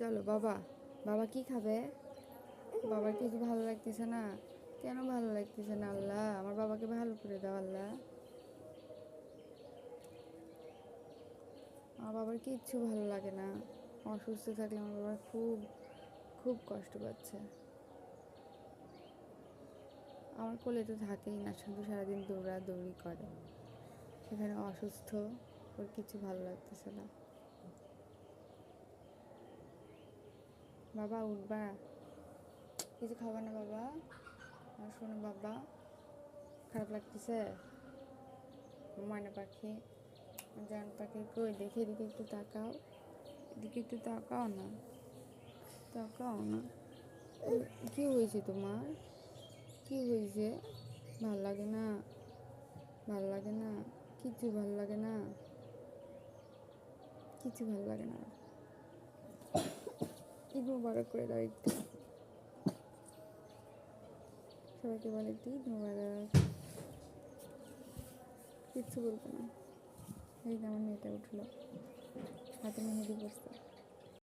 চলো বাবা, বাবা কি খাবে? বাবার কিছু ভালো লাগতেছে না? কেন ভালো লাগতেছে না? আল্লাহ, আমার বাবাকে ভালো করে দাও আল্লাহ। আমার বাবার কিচ্ছু ভালো লাগে না। অসুস্থ থাকলে আমার বাবা খুব খুব কষ্ট পাচ্ছে। আমার কোলে তো থাকেই না, শুধু সারাদিন দৌড়াদৌড়ি করে। এখানে অসুস্থ, ওর কিছু ভালো লাগতেছে না। বাবা উঠবা? কিছু খাবা না বাবা? আমার শোনো বাবা, খারাপ লাগতেছে? ময়না পাখি, জান পাখি কই দেখি, এদিকে একটু তাকাও, এদিকে একটু তাকাও না, তাকাও না। কি হয়েছে তোমার? কি হয়েছে? ভাল লাগে না? ভাল লাগে না? কিছু ভাল লাগে না? কিছু ভাল লাগে না? ঈদ মুবারক করে দাও একটু, সবাইকে বলে একটু ঈদ মুবারক। কিচ্ছু বলবে না। এই যে আমার মেয়েটা উঠলো, হাতে মেহেদি পড়ছে।